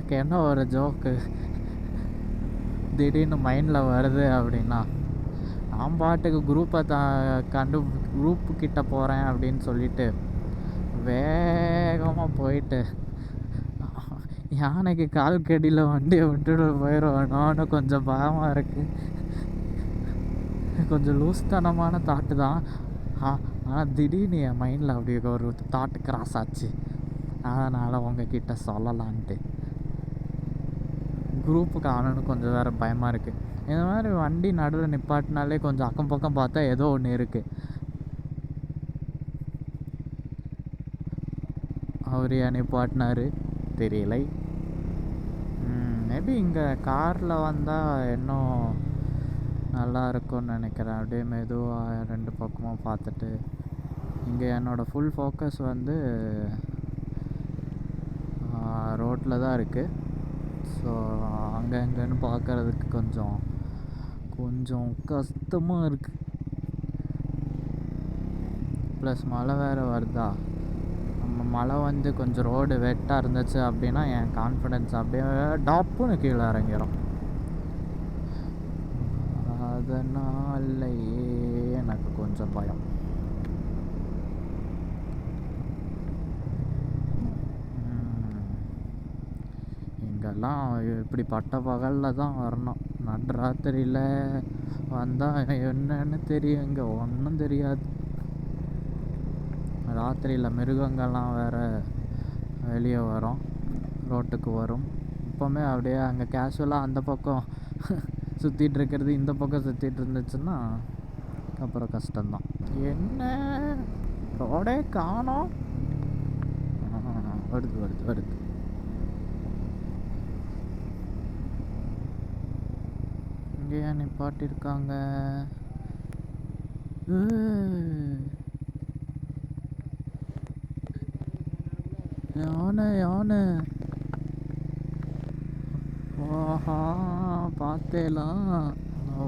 எனக்கு என்ன ஒரு ஜோக்கு திடீர்னு மைண்டில் வருது அப்படின்னா, நான் பாட்டுக்கு குரூப்பு கிட்ட போகிறேன் அப்படின்னு சொல்லிட்டு வேகமாக போயிட்டு யானைக்கு கால் கடியில் வண்டியை விட்டுட்டு போயிடுவேணும்னு கொஞ்சம் பயமாக இருக்குது. கொஞ்சம் லூஸ்தனமான தாட்டு தான். ஆனால் திடீர்னு என் மைண்டில் அப்படி ஒரு தாட்டு கிராஸ் ஆச்சு. அதனால் உங்ககிட்ட சொல்லலான்ட்டு. குரூப்புக்கு ஆனன்னு கொஞ்சம் வேறு பயமாக இருக்குது. இந்த மாதிரி வண்டி நடுவில் நிப்பாட்டினாலே கொஞ்சம் அக்கம் பக்கம் பார்த்தா ஏதோ ஒன்று இருக்குது. அவர் ஏன் நிப்பாட்டினார் தெரியலை. மேபி இங்கே காரில் வந்தால் இன்னும் நல்லா இருக்கும்னு நினைக்கிறேன். அப்படியே மெதுவாக 2 பக்கமும் பார்த்துட்டு. இங்கே என்னோடய ஃபுல் ஃபோக்கஸ் வந்து ரோட்டில் தான் இருக்குது. ஸோ அங்கே எங்கேன்னு பார்க்குறதுக்கு கொஞ்சம் கஷ்டமாக இருக்குது. ப்ளஸ் மழை வேறு வருதா. நம்ம மழை வந்து கொஞ்சம் ரோடு வெட்டாக இருந்துச்சு அப்படின்னா என் கான்ஃபிடென்ஸ் அப்படியே டாப்புன்னு கீழே இறங்கிடும். அதனாலேயே எனக்கு கொஞ்சம் பயம். இங்கெல்லாம் இப்படி பட்ட பகலில் தான் வரணும். நடுராத்திரியில் வந்தால் என்னன்னு தெரியும். இங்கே ஒன்றும் தெரியாது. ராத்திரியில் மிருகங்கள்லாம் வேறு வெளியே வரும், ரோட்டுக்கு வரும். இப்போவுமே அப்படியே அங்கே கேஷுவலாக அந்த பக்கம் சுற்றிட்டு இருக்கிறது இந்த பக்கம் சுற்றிட்டு இருந்துச்சுன்னா அப்புறம் கஷ்டம்தான். என்ன ரோடே காணோம். வருது. இங்கேயா நிப்பாட்டிருக்காங்க? யானை ஓஹா பார்த்தேலாம்.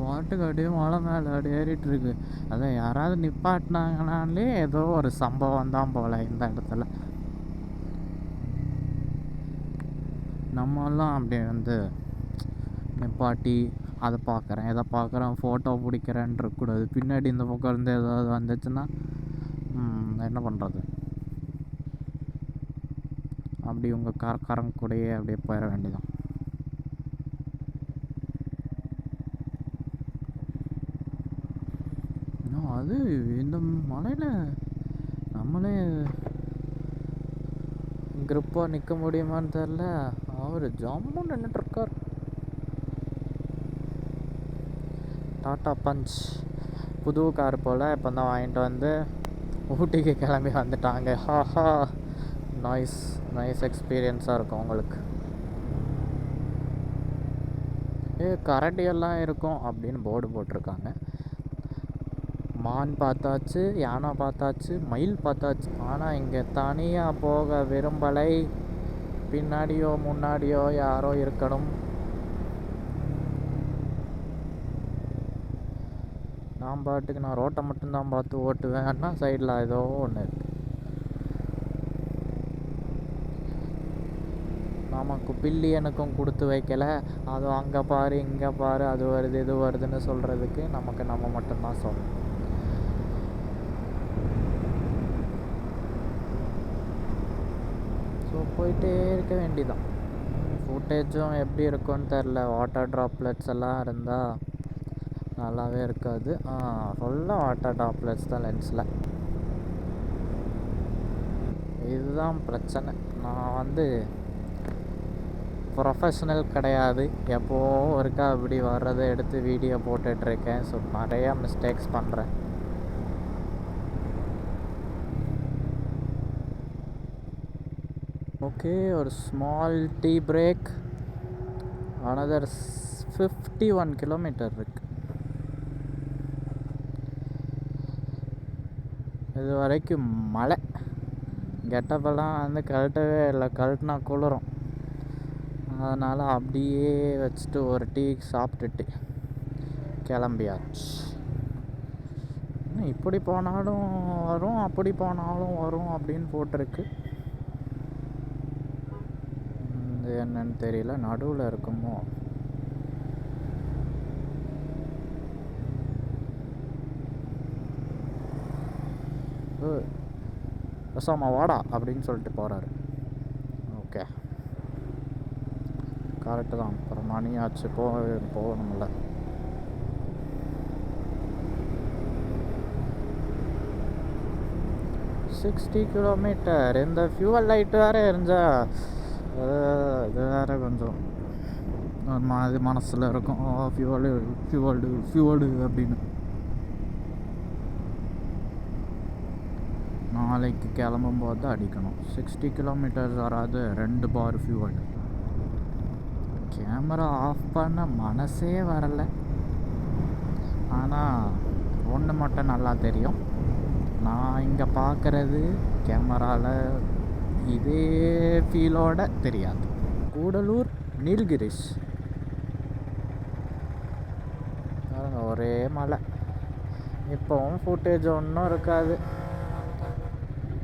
வாட்டுக்கு அப்படியே மலை மேலே அப்படியே ஏறிட்டுருக்கு. அதான் யாராவது நிப்பாட்டினாங்கனாலே ஏதோ ஒரு சம்பவம் தான் போல் இந்த இடத்துல. நம்மெல்லாம் அப்படி வந்து நிப்பாட்டி அதை பார்க்குறேன் இதை பார்க்குறேன் ஃபோட்டோ பிடிக்கிறேன்னு இருக்கக்கூடாது. பின்னாடி இந்த பக்கம் இருந்து ஏதாவது வந்துச்சுன்னா என்ன பண்ணுறது? அப்படி உங்கள் காரங்க கூடயே அப்படியே போயிட வேண்டியதான். அது இந்த மலையில் நம்மளே கிரிப்பாக நிற்க முடியுமான்னு தெரில. அவர் ஜம்முன்னு நின்றுட்டுருக்கார். டாட்டா பஞ்ச் புது கார் போல் இப்போ தான் வாங்கிட்டு வந்து ஊட்டிக்கு கிளம்பி வந்துட்டாங்க. ஹாஹா நைஸ் எக்ஸ்பீரியன்ஸாக இருக்கும் உங்களுக்கு. கரடியெல்லாம் இருக்கும் அப்படின்னு போர்டு போட்டிருக்காங்க. மான் பார்த்தாச்சு, யானை பார்த்தாச்சு, மயில் பார்த்தாச்சு. ஆனால் இங்கே தனியாக போக விரும்பலை. பின்னாடியோ முன்னாடியோ யாரோ இருக்கணும். நான் பாட்டுக்கு நான் ரோட்டை மட்டும்தான் பார்த்து ஓட்டுவேன். ஆனால் சைடில் ஏதோ ஒன்று இருக்குது. நமக்கு பில்லி எனக்கும் கொடுத்து வைக்கலை. அது அங்கே பாரு இங்கே பாரு அது வருது இது வருதுன்னு சொல்கிறதுக்கு நமக்கு நம்ம மட்டும்தான் சொல்லணும். ஸோ போயிட்டே இருக்க வேண்டிதான். ஃபுட்டேஜும் எப்படி இருக்கும்னு தெரில. வாட்டர் ட்ராப்லெட்ஸ் எல்லாம் இருந்தால் நல்லாவே இருக்காது. ஃபுல்லாக வாட்டர் ட்ராப்லெட்ஸ் தான் லென்ஸில். இதுதான் பிரச்சனை. நான் வந்து ப்ரொஃபஷ்னல் கிடையாது. எப்போவோ ஒருக்கா அப்படி வர்றதை எடுத்து வீடியோ போட்டுட்ருக்கேன். ஸோ நிறையா மிஸ்டேக்ஸ் பண்ணுறேன். ஓகே, ஒரு small tea break. Another 51 kilometre இருக்குது. இது வரைக்கும் மழை. கெட்டப்பெல்லாம் வந்து கழட்டவே இல்லை. கழட்டினா குளிரும். அதனால் அப்படியே வச்சுட்டு ஒரு டீ சாப்பிட்டுட்டு கிளம்பியாச்சு. இப்படி போனாலும் வரும் அப்படி போனாலும் வரும் அப்படின்னு போட்டிருக்கு. என்னன்னு தெரியல, நடுவில் இருக்குமோ. ரசாமா வாடா அப்படின்னு சொல்லிட்டு போகிறாரு. ஓகே, கரெக்டு தான். அப்புறம் மணி ஆச்சு, போகணும்ல. $60 கிலோமீட்டர். இந்த ஃபியூவல் லைட்டு வேறு எரிஞ்சா இது வேறு கொஞ்சம் மாதிரி மனசில் இருக்கும். ஃபியூவல்டு அப்படின்னு. நாளைக்கு கிளம்பும்போது தான் அடிக்கணும். 60 கிலோமீட்டர்ஸ் வராது, 2 பார் ஃபியூவல். கேமரா ஆஃப் பண்ண மனசே வரலை. ஆனால் ஒன்று மட்டும் நல்லா தெரியும், நான் இங்கே பார்க்குறது கேமராவில் இதே ஃபீலோட தெரியாது. கூடலூர் நீல்கிரிஸ் பாருங்க, ஒரே மலை. இப்போவும் ஃபுட்டேஜ் ஒன்றும் இருக்காது.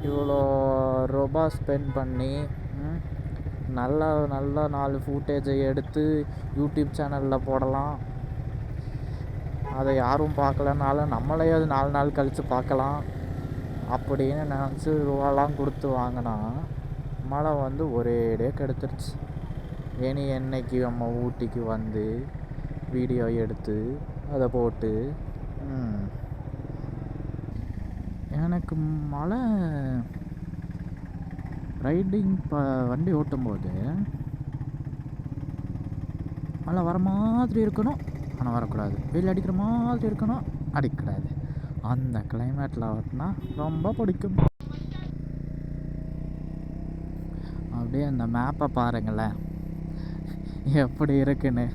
இவ்வளோ ரூபா ஸ்பெண்ட் பண்ணி நல்லா 4 ஃபுட்டேஜை எடுத்து யூடியூப் சேனலில் போடலாம். அதை யாரும் பார்க்கலனாலும் நம்மளே அது 4 நாள் கழித்து பார்க்கலாம் அப்படின்னு நினச்சி ரூபாலாம் கொடுத்து வாங்கினா மழை வந்து ஒரேடியே கெடுத்துருச்சு. இனி என்னைக்கு நம்ம ஊட்டிக்கு வந்து வீடியோ எடுத்து அதை போட்டு எனக்கு மழை ரைடிங் வண்டி ஓட்டும்போது மழை வர மாதிரி இருக்கணும், ஆனால் வரக்கூடாது. வெயில் அடிக்கிற மாதிரி இருக்கணும், அடிக்கக்கூடாது. அந்த கிளைமேட்டில் ஓட்டினா ரொம்ப பிடிக்கும். அப்படியே அந்த மேப்பை பாருங்களேன் எப்படி இருக்குன்னு.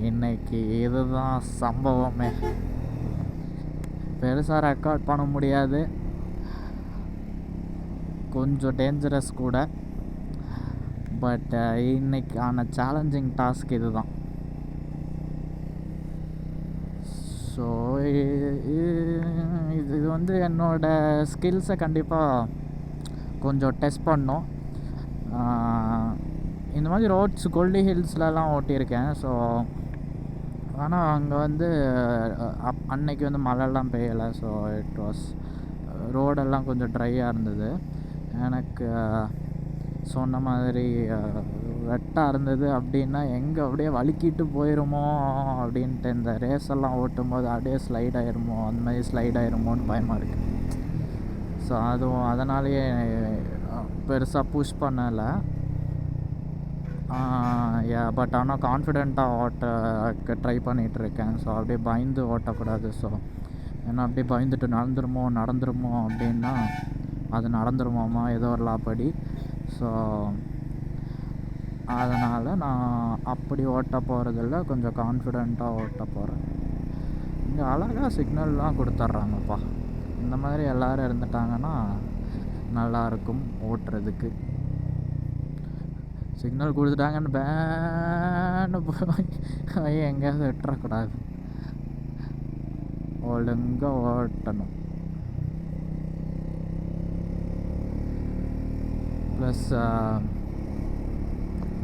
இன்னைக்கு இதுதான் சம்பவமே. பெருசாக ரெக்கார்ட் பண்ண முடியாது, கொஞ்சம் டேஞ்சரஸ் கூட. பட் இன்னைக்கான சேலஞ்சிங் டாஸ்க் இது தான். ஸோ இது வந்து என்னோடய ஸ்கில்ஸை கண்டிப்பாக கொஞ்சம் டெஸ்ட் பண்ணோம். இந்த மாதிரி ரோட்ஸ் கொல்லி ஹில்ஸ்லலாம் ஓட்டியிருக்கேன். ஸோ ஆனால் அங்கே வந்து அன்னைக்கு வந்து மழைலாம் பெய்யலை. ஸோ இட் வாஸ் ரோடெல்லாம் கொஞ்சம் ட்ரையாக இருந்தது. எனக்கு சொன்ன மாதிரி வெட்டாக இருந்தது. அப்படின்னா எங்கே அப்படியே வலிக்கிட்டு போயிடுமோ அப்படின்ட்டு இந்த ரேஸெல்லாம் ஓட்டும்போது அப்படியே ஸ்லைட் ஆகிருமோ, அந்த மாதிரி ஸ்லைட் ஆகிருமோன்னு பயமாக இருக்குது. ஸோ அதுவும் அதனாலேயே பெருசாக புஷ் பண்ணலை. பட் ஆனால் கான்ஃபிடெண்ட்டாக ஓட்ட ட்ரை பண்ணிகிட்ருக்கேன். ஸோ அப்படியே பயந்து ஓட்டக்கூடாது. ஸோ ஏன்னா அப்படியே பயந்துட்டு நடந்துருமோ அப்படின்னா அது நடந்துருமாமா ஏதோ ஒரு லாப்படி. ஸோ அதனால் நான் அப்படி ஓட்ட போகிறதில்ல, கொஞ்சம் கான்ஃபிடெண்ட்டாக ஓட்ட போகிறேன். இங்கே அழகாக சிக்னல்லாம் கொடுத்துட்றாங்கப்பா. இந்த மாதிரி எல்லோரும் இருந்துட்டாங்கன்னா நல்லாயிருக்கும் ஓட்டுறதுக்கு. சிக்னல் கொடுத்துட்டாங்கன்னு பேன்னு போய் எங்கேயாவது விட்டுறக்கூடாது, ஒழுங்காக ஓட்டணும். ப்ளஸ்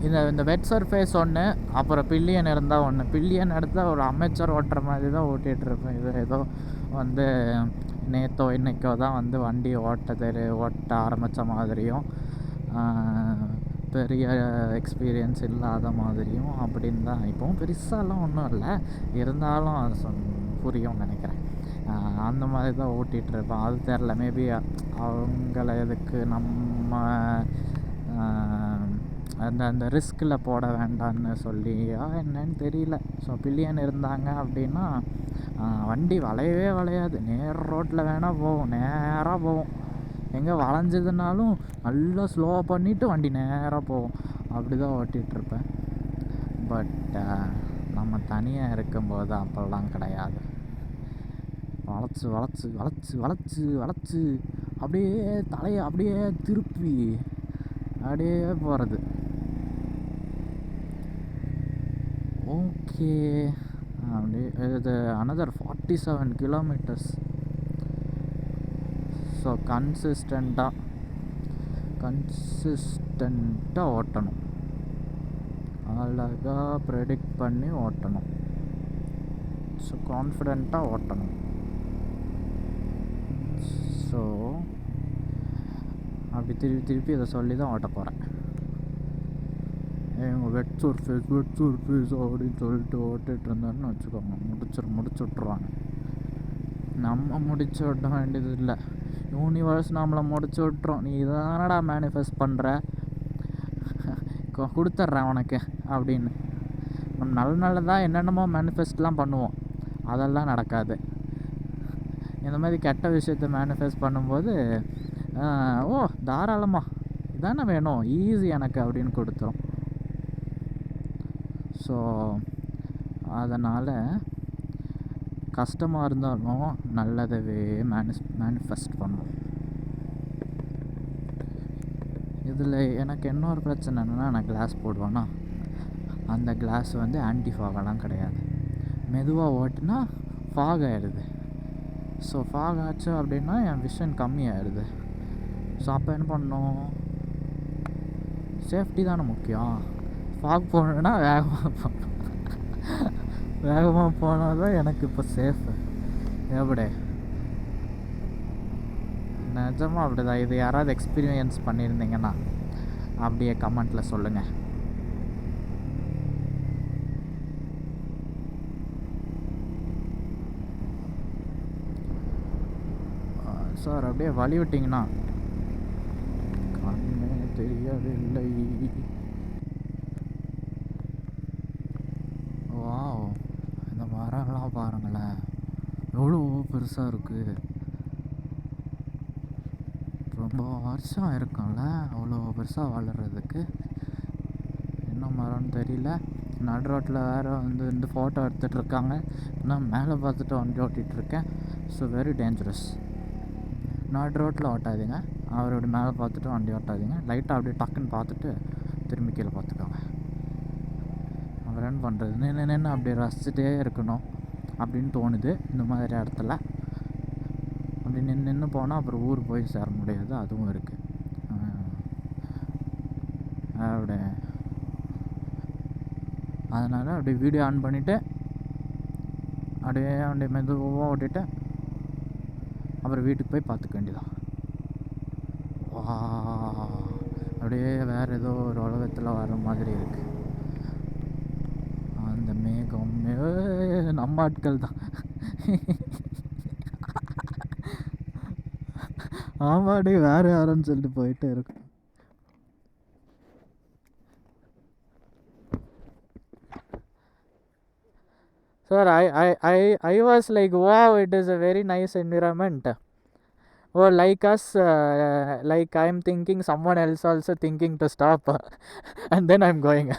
இந்த வெட் சர்ஃபேஸ் ஒன்று, அப்புறம் பில்லியன் இருந்தால் ஒன்று. பில்லியன் எடுத்தால் ஒரு அமைச்சர் ஓட்டுற மாதிரி தான் ஓட்டிகிட்ருப்பேன். இது ஏதோ வந்து நேற்றோ இன்றைக்கோ தான் வந்து வண்டி ஓட்ட ஆரம்பித்த மாதிரியும் பெரிய எக்ஸ்பீரியன்ஸ் இல்லாத மாதிரியும் அப்படின்னு தான். இப்போவும் பெருசாலாம் ஒன்றும் இல்லை, இருந்தாலும் அது புரியும்னு நினைக்கிறேன். அந்த மாதிரி தான் ஓட்டிகிட்ருப்பேன். அது தெரில, மேபி அவங்கள எதுக்கு நம்ம அந்த ரிஸ்கில் போட வேண்டான்னு சொல்லி என்னன்னு தெரியல. ஸோ பில்லியன் இருந்தாங்க அப்படின்னா வண்டி வளையாது, ரோட்டில் வேணால் போகும், நேராக போகும். எங்கே வளைஞ்சதுனாலும் நல்லா ஸ்லோவாக பண்ணிவிட்டு வண்டி நேராக போகும். அப்படி தான் ஓட்டிகிட்ருப்பேன். பட் நம்ம தனியாக இருக்கும்போது அப்போல்லாம் கிடையாது. வளைச்சு அப்படியே தலையை அப்படியே திருப்பி அப்படியே போகிறது. ஓகே, அப்படியே இது another 47 kilometers. ஸோ கன்சிஸ்டண்ட்டாக ஓட்டணும். அழகாக ப்ரெடிக்ட் பண்ணி ஓட்டணும். ஸோ கான்ஃபிடெண்ட்டாக ஓட்டணும். ஸோ அப்படி திருப்பி இதை சொல்லி தான் ஓட்ட போகிறேன். இவங்க வெட் சர்ஃபேஸ் அப்படின்னு சொல்லிட்டு ஓட்டிகிட்டு இருந்தாருன்னு வச்சுக்கோங்க, முடிச்சு விட்ருவாங்க. நம்ம முடிச்சு விட வேண்டியது இல்லை, யூனிவர்ஸ் நம்மளை முடிச்சு விட்றோம். நீ தானடா மேனிஃபெஸ்ட் பண்ணுற, கொடுத்துட்றேன் உனக்கு அப்படின்னு. நம்ம நல்லதாக என்னென்னமோ மேனிஃபெஸ்ட்லாம் பண்ணுவோம், அதெல்லாம் நடக்காது. இந்த மாதிரி கெட்ட விஷயத்தை மேனிஃபெஸ்ட் பண்ணும்போது ஓ தாராளமாக இதானே வேணும், ஈஸி எனக்கு அப்படின்னு கொடுத்துரும். ஸோ அதனால் கஷ்டமாக இருந்தாலும் நல்லதவே மேனிஃபெஸ்ட் பண்ணும். இதில் எனக்கு இன்னொரு பிரச்சனை என்னென்னா, நான் கிளாஸ் போடுவேன்னா அந்த கிளாஸ் வந்து ஆன்டி ஃபாகெல்லாம் கிடையாது. மெதுவாக ஓட்டுனா ஃபாக் ஆகிடுது. ஸோ ஃபாக் ஆச்சு அப்படின்னா என் விஷன் கம்மியாகிடுது. ஸோ அப்போ என்ன பண்ணணும், சேஃப்டி தானே முக்கியம். ஃபாக் போகணுன்னா வேகமாக போனால் தான் எனக்கு இப்போ சேஃபு. எப்படி நிஜமாக அப்படி தான். இது யாராவது எக்ஸ்பீரியன்ஸ் பண்ணியிருந்தீங்கன்னா அப்படியே கமெண்ட்டில் சொல்லுங்கள். சார் அப்படியே வழி விட்டிங்கன்னா கண்ணே தெரியவில்லை. வாவ், இந்த மரம்லாம் பாருங்களேன் எவ்வளோ பெருசாக இருக்குது. ரொம்ப வருஷம் இருக்கும்ல அவ்வளோ பெருசாக வளர்கிறதுக்கு. என்ன மரம்னு தெரியல. நடு ரோட்டில் வேறு வந்து இந்த ஃபோட்டோ எடுத்துகிட்ருக்காங்க. நான் மேலே பார்த்துட்டு வண்டி ஓட்டிகிட்ருக்கேன். So very dangerous. நடு ரோட்டில் ஓட்டாதீங்க, அவரோட மேலே பார்த்துட்டு வண்டி ஓட்டாதீங்க. லைட்டாக அப்படியே டக்குன்னு பார்த்துட்டு திரும்பி கீழே பார்த்துக்கோங்க. அவர் என்ன பண்ணுறது, நின்று அப்படியே ரசிச்சுட்டே இருக்கணும் அப்படின்னு தோணுது இந்த மாதிரி இடத்துல. அப்படி நின்று போனால் அப்புறம் ஊர் போய் சேர முடியாது, அதுவும் இருக்குது. அப்படியே அதனால் அப்படியே வீடியோ ஆன் பண்ணிவிட்டு அப்படியே மெதுவாக ஓட்டிட்டு அப்புறம் வீட்டுக்கு போய் பார்த்துக்க வேண்டியதான். வா, அப்படியே வேறு ஏதோ ஒரு உலகத்தில் வர மாதிரி இருக்குது. அந்த மேகம் நம்ம ஆட்கள் தான். ஆமாடி, வேறு யாருன்னு சொல்லிட்டு போயிட்டே இருக்கும். Sir, I was like, wow, it is a very nice environment. Oh, like us, like I'm thinking someone else also thinking to stop, and then I'm going.